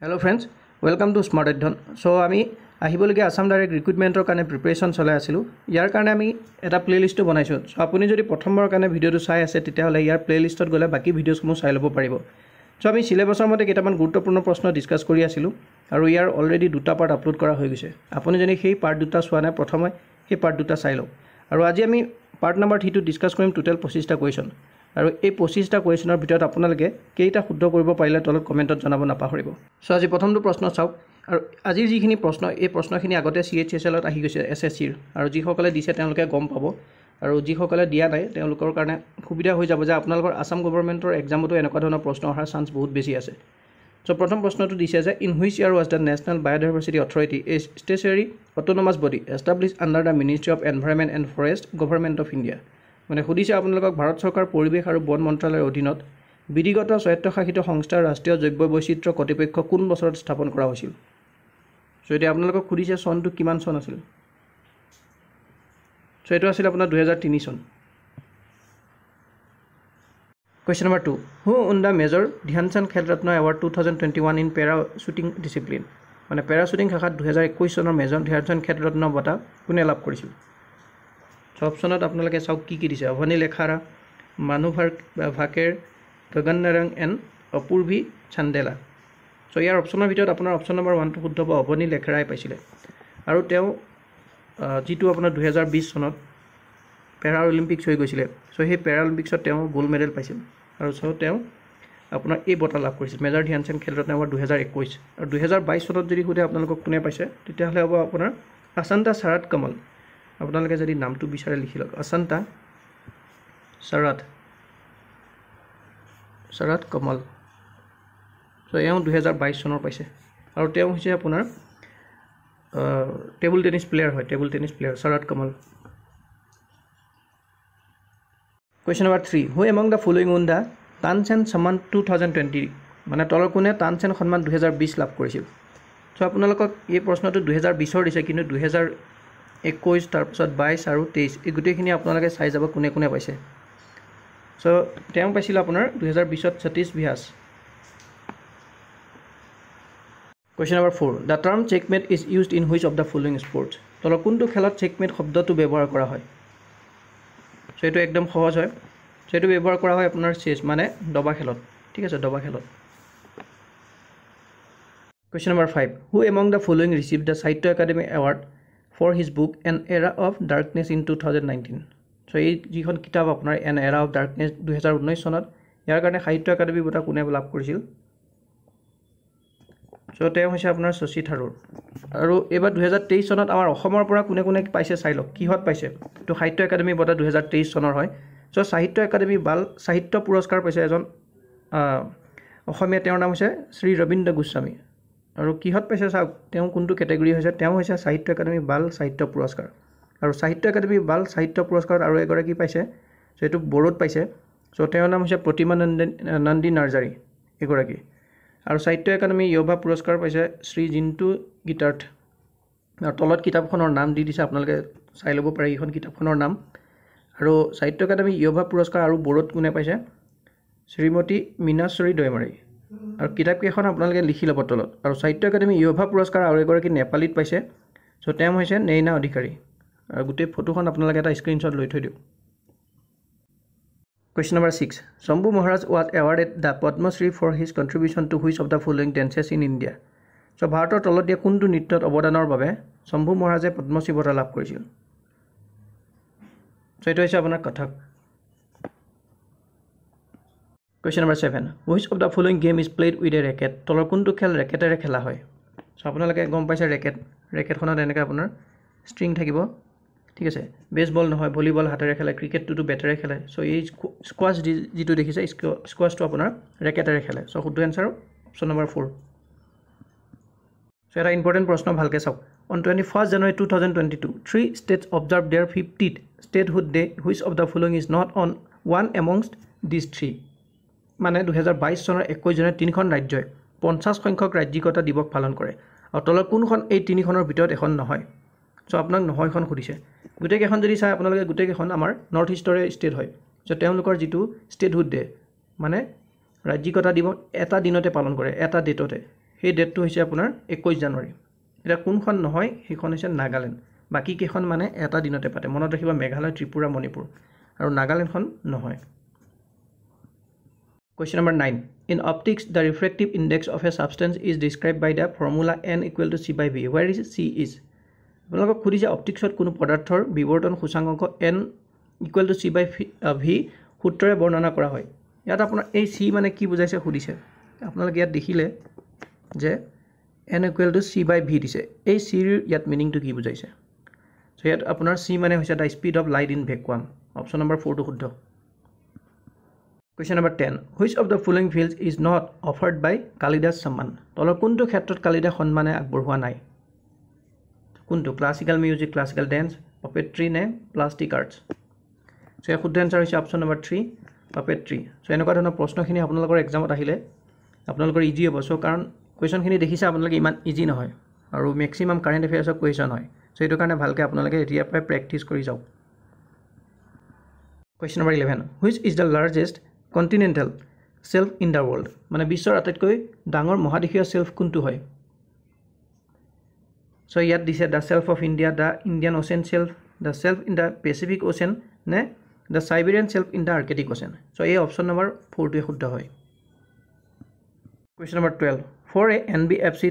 Hello friends, welcome to Smart Adhan. So আমি আহিবলগীয়া Assam direct ৰিক্ৰুটমেণ্টৰ কাৰণে প্ৰিপাৰেশ্যন চলাই আছিলোঁ। ইয়াৰ কাৰণে আমি এটা প্লেলিষ্টটো বনাইছোঁ। সো আপুনি যদি প্ৰথমবাৰৰ কাৰণে ভিডিঅ'টো চাই আছে তেতিয়াহ'লে ইয়াৰ প্লেলিষ্টত গ'লে বাকী ভিডিঅ'সমূহ চাই ল'ব পাৰিব। সো আমি সিলেবাছৰ মতে কেইটামান গুৰুত্বপূৰ্ণ প্ৰশ্ন ডিছকাছ কৰি আছিলোঁ আৰু ইয়াৰ অলৰেডি দুটা পাৰ্ট আপলোড কৰা হৈ গৈছে। আপুনি যদি সেই পাৰ্ট দুটা চোৱা নাই প্ৰথমে সেই পাৰ্ট দুটা চাই লওক। আৰু আজি আমি পাৰ্ট নম্বৰ 3 ডিছকাছ কৰিম টোটেল 25টা কুৱেশ্যন। আৰু এই 25টা কুৱেশ্যনৰ ভিতৰত আপোনালোকে কেইটা শুদ্ধ কৰিব পাৰিলে তলত কমেণ্টত জনাব নাপাহৰিব। সো আজি প্ৰথমটো প্ৰশ্ন চাওক। আৰু আজিৰ যিখিনি প্ৰশ্ন এই প্ৰশ্নখিনি আগতে CHSLত আহি গৈছে SSCৰ আৰু যিসকলে দিছে তেওঁলোকে গম পাব আৰু যিসকলে দিয়া নাই তেওঁলোকৰ কাৰণে সুবিধা হৈ যাব যে আপোনালোকৰ আসাম গভৰ্ণমেণ্টৰ এক্সামতো এনেকুৱা ধৰণৰ প্ৰশ্ন অহাৰ চান্স বহুত বেছি আছে। সো প্ৰথম প্ৰশ্নটো দিছে যে in which year was the national biodiversity authority a statutory autonomous body establish under the ministry of environment and forest government of India. মানে সুধিছে আপোনালোকক ভাৰত চৰকাৰ পৰিৱেশ আৰু বন মন্ত্ৰালয়ৰ অধীনত বিধিগত স্বায়ত্তশাসিত সংস্থাৰ ৰাষ্ট্ৰীয় জৈৱ বৈচিত্ৰ্য কৰ্তৃপক্ষ কোন বছৰত স্থাপন কৰা হৈছিল। সো এতিয়া আপোনালোকক সুধিছে চনটো কিমান চন আছিল। সো এইটো আছিল আপোনাৰ 2003 চন। Question number 2 who won the major Dhyan Chand Khel Ratna award 2021 in para shooting discipline. মানে পেৰা শ্বুটিং শাখাত 2021 চনৰ মেজৰ ধ্যান চান্দ খেল ৰত্ন বঁটা কোনে লাভ কৰিছিল। সো অপশ্যনত আপোনালোকে চাওক কি কি দিছে। অভনী লেখাৰা, মানু ভাকেৰ, গগন নাৰং এণ্ড অপূৰ্ভি চান্দেলা। সো ইয়াৰ অপশ্যনৰ ভিতৰত আপোনাৰ অপশ্যন নম্বৰ 1টো শুদ্ধ হ'ব। অভনী লেখাৰাই পাইছিলে আৰু তেওঁ যিটো আপোনাৰ 2020 চনত পেৰা অলিম্পিক্স হৈ গৈছিলে। সো সেই পেৰা অলিম্পিক্সত তেওঁ গ'ল্ড মেডেল পাইছিল আৰু সো তেওঁ আপোনাৰ এই বঁটা লাভ কৰিছিল মেজৰ ধ্যান চান্দ খেল ৰত্ন এৱাৰ্ড 2021। আৰু 2022 চনত যদি সোধে আপোনালোকক কোনে পাইছে তেতিয়াহ'লে হ'ব আপোনাৰ আচান্তা শৰৎ কমল। আপোনালোকে যদি নামটো বিচাৰে লিখি লওক আচান্তা শৰৎ কমল। সো এওঁ 2022 চনৰ পাইছে আৰু তেওঁ হৈছে আপোনাৰ টেবুল টেনিছ প্লেয়াৰ হয়, table tennis player Sharath Kamal. Question number 3 who among the following won the Tenzing সন্মান 2020। মানে তলৰ কোনে তানচেন সন্মান 2020 লাভ কৰিছিল। সো আপোনালোকক এই প্ৰশ্নটো 2020ৰ দিছে কিন্তু 2021 তাৰপিছত 22 আৰু 23 এই গোটেইখিনি আপোনালোকে চাই যাব কোনে কোনে পাইছে। সো তেওঁ পাইছিল আপোনাৰ 2020ত Satish Vyas. Question number 4 the term checkmate is used in which of the following sports. তলৰ কোনটো খেলত চেকমেট শব্দটো ব্যৱহাৰ কৰা হয়। সো এইটো একদম সহজ হয়। সো এইটো ব্যৱহাৰ কৰা হয় আপোনাৰ চেছ মানে দবা খেলত। ঠিক আছে, দবা খেলত। Question number 5 who among the following receive the Sahitya Akademi award for his book an era of darkness in 2019। So এই যিখন কিতাপ আপোনাৰ এন এৰা অফ ডাৰ্কনেছ 2019 চনত ইয়াৰ কাৰণে সাহিত্য একাডেমি বঁটা কোনে লাভ কৰিছিল। সো তেওঁ হৈছে আপোনাৰ শশী থাৰুৰ। আৰু এইবাৰ 2023 চনত আমাৰ অসমৰ পৰা কোনে কোনে পাইছে চাই লওক কিহত পাইছে। তো সাহিত্য একাডেমি বঁটা 2023 চনৰ হয়। সো সাহিত্য একাডেমি বাল সাহিত্য পুৰস্কাৰ পাইছে এজন অসমীয়া, তেওঁৰ নাম হৈছে শ্ৰী ৰবীন্দ্ৰ গোস্বামী। আৰু কিহত পাইছে চাওক তেওঁ কোনটো কেটেগৰী হৈছে। তেওঁ হৈছে সাহিত্য একাডেমি বাল সাহিত্য পুৰস্কাৰ। আৰু সাহিত্য একাডেমি বাল সাহিত্য পুৰস্কাৰত আৰু এগৰাকী পাইছে, সো এইটো বড়োত পাইছে। সো তেওঁৰ নাম হৈছে প্ৰতিমা নন্দী নাৰ্জাৰী এগৰাকী। আৰু সাহিত্য একাডেমি যুৱা পুৰস্কাৰ পাইছে শ্ৰী জিন্তু গীতাৰ্থ। আৰু তলত কিতাপখনৰ নাম দি দিছে, আপোনালোকে চাই ল'ব পাৰে এইখন কিতাপখনৰ নাম। আৰু সাহিত্য একাডেমি যুৱা পুৰস্কাৰ আৰু বড়োত কোনে পাইছে শ্ৰীমতী মীনাশ্বৰী দৈমাৰী। আৰু কিতাপকেইখন আপোনালোকে লিখি ল'ব তলত। আৰু সাহিত্য একাডেমি যুৱা পুৰস্কাৰ আৰু এগৰাকী নেপালীত পাইছে। সো তেওঁ হৈছে নেইনা অধিকাৰী। আৰু গোটেই ফটোখন আপোনালোকে এটা স্ক্ৰীনশ্বট লৈ থৈ দিয়ক। Question number 6 Shambhu Maharaj was awarded the Padmashri for his contribution to which of the following dances in India. So ভাৰতৰ তলত দিয়া কোনটো নৃত্যত অৱদানৰ বাবে শম্ভু মহাৰাজে পদ্মশ্ৰী বঁটা লাভ কৰিছিল। সো এইটো হৈছে আপোনাৰ Kathak. Question number 7 which of the following game is played with a racket. তলৰ কোনটো খেল ৰেকেটেৰে খেলা হয়। সো আপোনালোকে গম পাইছে ৰেকেটখনত এনেকৈ আপোনাৰ ষ্ট্ৰিং থাকিব। ঠিক আছে, বেছবল নহয়, ভলীবল হাতেৰে খেলে, ক্ৰিকেটটোতো বেটেৰে খেলে। সো এই স্কোৱাছ যিটো দেখিছে স্কোৱাছটো আপোনাৰ ৰেকেটেৰে খেলে। সো শুদ্ধ এনচাৰ অপশ্যন নম্বৰ 4। সো এটা ইম্পৰ্টেণ্ট প্ৰশ্ন ভালকৈ চাওক। On 21 January 2022 3 states observed their 50th statehood day which of the following is not on one amongst these 3। মানে 2022 চনৰ 21 জানুৱাৰীত 3খন ৰাজ্যই 50 সংখ্যক ৰাজ্যিকতা দিৱস পালন কৰে আৰু তলৰ কোনখন এই 3খনৰ ভিতৰত এখন নহয়। সো আপোনাক নহয়খন সুধিছে। গোটেইকেইখন যদি চাই আপোনালোকে গোটেইকেইখন আমাৰ নৰ্থ ইষ্টৰে ষ্টেট হয়। সো তেওঁলোকৰ যিটো ষ্টেটহুড ডে মানে ৰাজ্যিকতা দিৱস এটা দিনতে পালন কৰে, এটা ডেটতে, সেই ডেটটো হৈছে আপোনাৰ 21 জানুৱাৰী এটা কোনখন নহয় সেইখন হৈছে নাগালেণ্ড বাকি কেইখন মানে এটা দিনতে পাতে মনত ৰাখিবা মেঘালয় ত্ৰিপুৰা মণিপুৰ আৰু নাগালেণ্ডখন নহয় Question number 9 In optics the refractive index of a substance is described by the formula n equal to c by v where is c is আপোনালোকক খুদিছে অপটিক্সত কোনো পদাৰ্থৰ বিৱৰ্তন সূচাংক n equal to c by v সূত্ৰৰে বৰ্ণনা কৰা হয় ইয়াত আপোনাৰ এই c মানে কি বুজাইছে খুদিছে আপোনালোক ইয়াত দেখিলে যে n equal to c by v দিছে এই c ৰ ইয়াত মিনিংটো কি বুজাইছে সো ইয়াত আপোনাৰ c মানে হৈছে the speed of light in vacuum option number 4 টো শুদ্ধ Question number 10 Which of the following fields is not offered by Kalidas Samman তলৰ কোনটো ক্ষেত্ৰত কালিদাস সন্মানে আগবঢ়োৱা নাই কোনটো classical music classical dance puppetry নে প্লাস্টিক আৰ্টস সো এই শুদ্ধ আনসাৰ হৈছে অপচন নম্বৰ 3 puppetry সো এনেকুৱা ধৰণৰ প্ৰশ্নখিনি আপোনালোকৰ এক্সামত আহিলে আপোনালোকৰ ইজি হ'ব সো কাৰণ কোৱেশ্চনখিনি দেখিছে আপোনালোকে ইমান ইজি নহয় আৰু ম্যাক্সিমাম কাৰেন্ট এফেয়াৰ্সৰ কোৱেশ্চন হয় সো এইটো কাৰণে ভালকৈ আপোনালোকে এতিয়া পৰাই প্ৰেক্টিস কৰি যাওক Question number 11 Which is the largest continental shelf in the world মানে বিশ্বৰ আটাইতকৈ ডাঙৰ মহাদেশীয় shelf কোনটো হয় সো ইয়াত দিছে the shelf of India the Indian Ocean shelf the shelf in the Pacific Ocean নে the Siberian shelf in the Arctic Ocean so এই অপচন নম্বৰ 4 টো শুদ্ধ হয় Question number 12 For a NBFC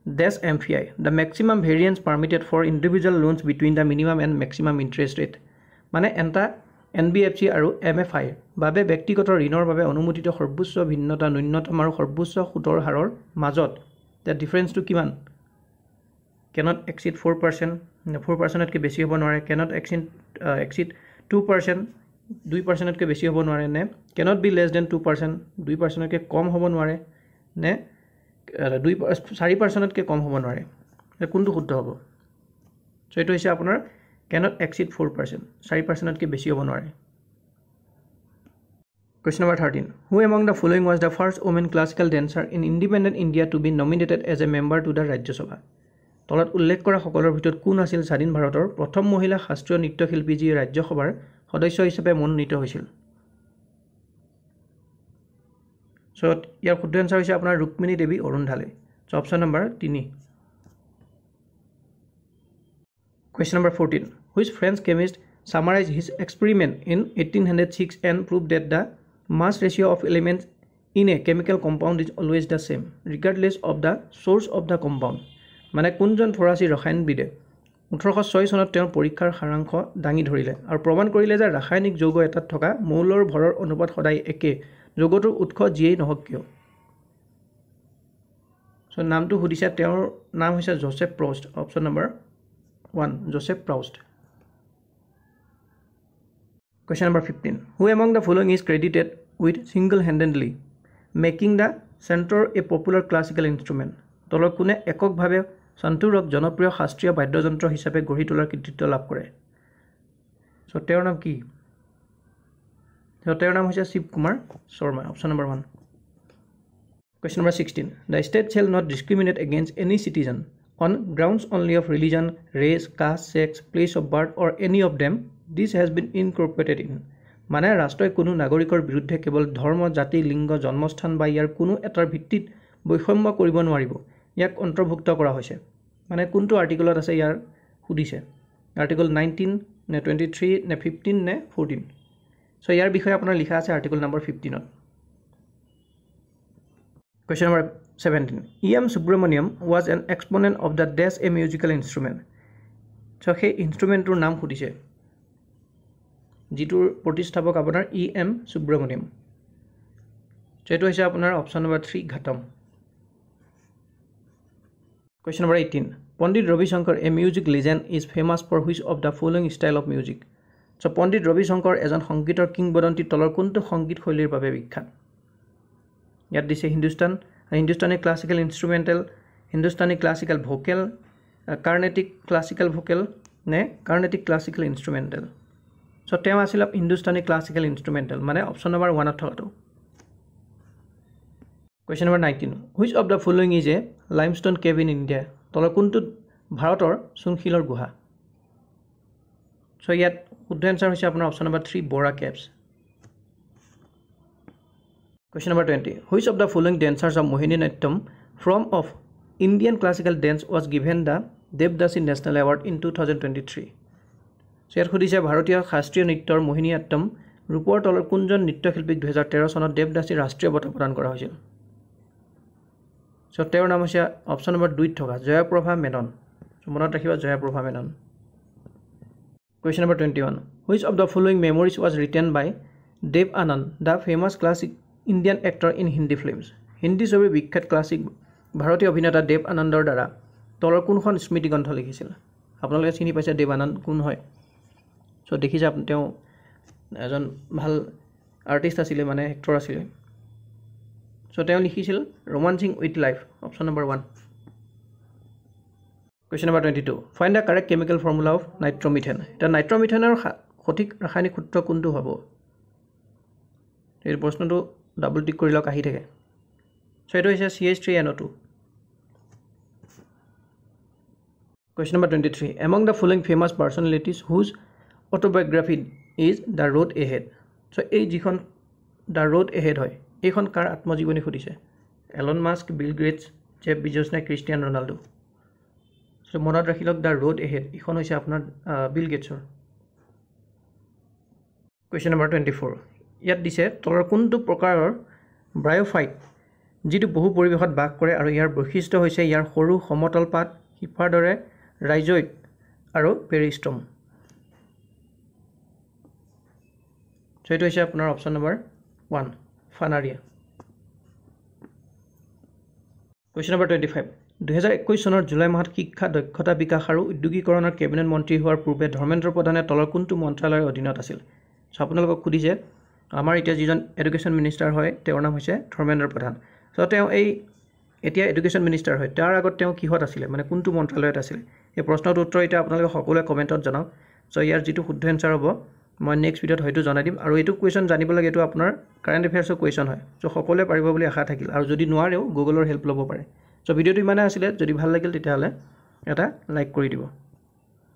dash MFI the maximum variance permitted for individual loans between the minimum and maximum interest rate মানে এটা NBFC আৰু MFI বাবে ব্যক্তিগত ঋণৰ বাবে অনুমোদিত সৰ্বোচ্চ ভিন্নতা ন্যূনতম আৰু সৰ্বোচ্চ সুতৰ হাৰৰ মাজত the difference to কিমান cannot exceed 4% 4% কে বেছি হ'ব নোৱাৰে cannot exceed 2% 2% কে বেছি হ'ব নোৱাৰে নে cannot be less than 2% 2% কে কম হ'ব নোৱাৰে নে 4% কে কম হ'ব নোৱাৰে কোনটো শুদ্ধ হ'ব সো এটো হৈছে আপোনাৰ cannot exceed 4% 4% কে বেছি হ'ব নোৱাৰে Question number 13 Who among the following was the first woman classical dancer in independent India to be nominated as a member to the Rajya Sabha তলত উল্লেখ কৰা সকলৰ ভিতৰত কোন আছিল স্বাধীন ভাৰতৰ প্ৰথম মহিলা শাস্ত্ৰীয় নৃত্যশিল্পী যি ৰাজ্য সভাৰ সদস্য হিচাপে মনোনীত হৈছিল সো ইয়াৰ শুদ্ধ আনসাৰ হৈছে আপোনাৰ Rukmini Devi Arundale so option number 3 Question number 14 Which French chemist summarized his experiment in 1806 and proved that the mass ratio of elements in a chemical compound is always the same regardless of the source of the compound মানে কোনজন ফৰাচী ৰসায়নবিদে 1806 চনত তেওঁৰ পৰীক্ষাৰ সাৰাংশ দাঙি ধৰিলে আৰু প্ৰমাণ কৰিলে যে ৰাসায়নিক যৌগ এটাত থকা মৌলৰ ভৰৰ অনুপাত সদায় একে যৌগটোৰ উৎস যিয়েই নহওক কিয় সো নামটো সুধিছে তেওঁৰ নাম হৈছে Joseph Proust option number 1 Joseph Proust Question number 15 Who among the following is credited with single-handedly making the centaur a popular classical instrument তলৰ কোনে এককভাৱে সন্তূৰক জনপ্ৰিয় শাস্ত্ৰীয় বাদ্যযন্ত্ৰ হিচাপে গঢ়ি তোলাৰ কৃতিত্ব লাভ কৰে সো তেওঁৰ নাম কি তেওঁৰ নাম হৈছে Shiva Kumar Sharma option number 1 Question number 16 The state shall not discriminate against any citizen on grounds only of religion, race, caste, sex, place of birth or any of them this has been incorporated in মানে ৰাষ্ট্ৰই কোনো নাগৰিকৰ বিৰুদ্ধে কেৱল ধৰ্ম জাতি লিংগ জন্মস্থান বা ইয়াৰ কোনো এটাৰ ভিত্তিত বৈষম্য কৰিব নোৱাৰিব ইয়াক অন্তৰ্ভুক্ত কৰা হৈছে মানে কোনটো আৰ্টিকলত আছে ইয়াৰ সুধিছে আৰ্টিকল 19 নে 23 নে 15 নে 14 সো ইয়াৰ বিষয়ে আপোনাৰ লিখা আছে article number 15 to Question number 17 E.M. Subramaniam was an exponent of the dash a musical instrument so he instrumentor নাম সুধিছে যিটোৰ প্ৰতিষ্ঠাপক আপোনাৰ E.M. Subramaniam যেটো হৈছে আপোনাৰ option number 3 ঘাটম Question number 18 Pandit Ravi Shankar a music legend is famous for which of the following style of music so Pandit Ravi Shankar এজন সংগীতৰ কিংবদন্তি তলৰ কোনটো সংগীত শৈলীৰ বাবে বিখ্যাত ইয়াত দিছে Hindustani classical instrumental Hindustani classical vocal Carnatic classical vocal নে Carnatic classical instrumental so tema আছিল Hindustani classical instrumental মানে option number 1 ত থকাটো Question number 19 Which of the following is a limestone cave in India তলৰ কোনটো ভাৰতৰ চুনশিলৰ গুহা so ইয়াত শুদ্ধ আনসাৰ হৈছে আপোনাৰ option number 3 Bora caves Question number 20 Which of the following dancers of Mohiniyattam from of Indian classical dance was given the Devdasi National Award in 2023. So ইয়াত সুধিছে ভাৰতীয় শাস্ত্ৰীয় নৃত্যৰ মোহিনী আট্টম ৰূপৰ তলৰ কোনজন নৃত্যশিল্পীক 2013 চনত দেৱদাসী ৰাষ্ট্ৰীয় বঁটা প্ৰদান কৰা হৈছিল সো তেওঁৰ নাম হৈছে অপচন নম্বৰ 2 থকা জয়প্ৰভা মেনন সো মনত ৰাখিবা জয়প্ৰভা Menon Question number 21 Which of the following memoirs was written by Dev Anand the famous classic Indian actor in Hindi films Hindi ছবিৰ বিখ্যাত ক্লাসিক ভাৰতীয় অভিনেতা দেৱ আনন্দৰ দ্বাৰা তলৰ কোনখন স্মৃতি গ্ৰন্থ লিখিছিল আপোনালোকে চিনি পাইছে দেৱ আনন্দ কোন হয় সো দেখিছে আপুনি তেওঁ এজন ভাল আৰ্টিষ্ট আছিল মানে এক্টৰ আছিল সো তেওঁ লিখিছিল romancing with life option number 1 Question number 22 Find the correct chemical formula of nitromethane এটা নাইট্ৰমিথেনৰ সঠিক ৰাসায়নিক সূত্ৰ কোনটো হ'ব এই প্ৰশ্নটো ডাবল টিক কৰি লওক আহি থাকে সো এটো হৈছে CH3NO2 Question number 23 Among the following famous personalities whose autobiography is The Road Ahead so এই যিখন The Road Ahead হয় এইখন কাৰ আত্মজীৱনী সুধিছে Elon Musk Bill Gates Jeff Bezos নে ক্ৰিষ্টিয়ানো ৰনাল্ডো সো মনত ৰাখি লওক The Road Ahead ইখন হৈছে আপোনাৰ বিল গেটছৰ Question number 24 ইয়াত দিছে তলৰ কোনটো প্ৰকাৰৰ ব্ৰায়োফাইট যিটো বহু পৰিৱেশত বাস কৰে আৰু ইয়াৰ বৈশিষ্ট্য হৈছে ইয়াৰ সৰু সমতল পাত হিপাৰ দৰে ৰাইজইড আৰু পেৰিষ্টম সো এটো হৈছে আপোনাৰ অপচন নম্বৰ 1 ফানাৰিয়া Question number 25 2021 চনৰ জুলাই মাহত শিক্ষা দক্ষতা বিকাশ আৰু উদ্যোগীকৰণৰ কেবিনেট মন্ত্ৰী হোৱাৰ পূৰ্বে ধৰ্মেন্দ্ৰ প্ৰধানে তলৰ কোনটো মন্ত্ৰালয়ৰ অধীনত আছিল সো আপোনালোকক সুধিছে আমাৰ এতিয়া যিজন এডুকেশ্যন মিনিষ্টাৰ হয় তেওঁৰ নাম হৈছে ধৰ্মেন্দ্ৰ প্ৰধান সো তেওঁ এই এতিয়া এডুকেশ্যন মিনিষ্টাৰ হয় তাৰ আগত তেওঁ কিহত আছিল মানে কোনটো মন্ত্ৰালয়ত আছিল এই প্ৰশ্নটোৰ উত্তৰ এটা আপোনালোকে সকলোৱে কমেন্টত জনাওক সো ইয়াৰ যেটো শুদ্ধ এনসাৰ হ'ব মই নেক্সট ভিডিঅত হয়তো জনাই দিম আৰু এটো কোৱেশ্চন জানিব লাগে এটো আপোনাৰ কাৰেন্ট এফেয়াৰ্ছৰ কোৱেশ্চন হয় সো সকলোৱে পাৰিব বুলি আশা থাকিল আৰু যদি নোৱাৰেও গুগলৰ হেল্প ল'ব পাৰে সো ভিডিঅটো ইমানে আছিল যদি ভাল লাগিল তেতিয়াহলে এটা লাইক কৰি দিব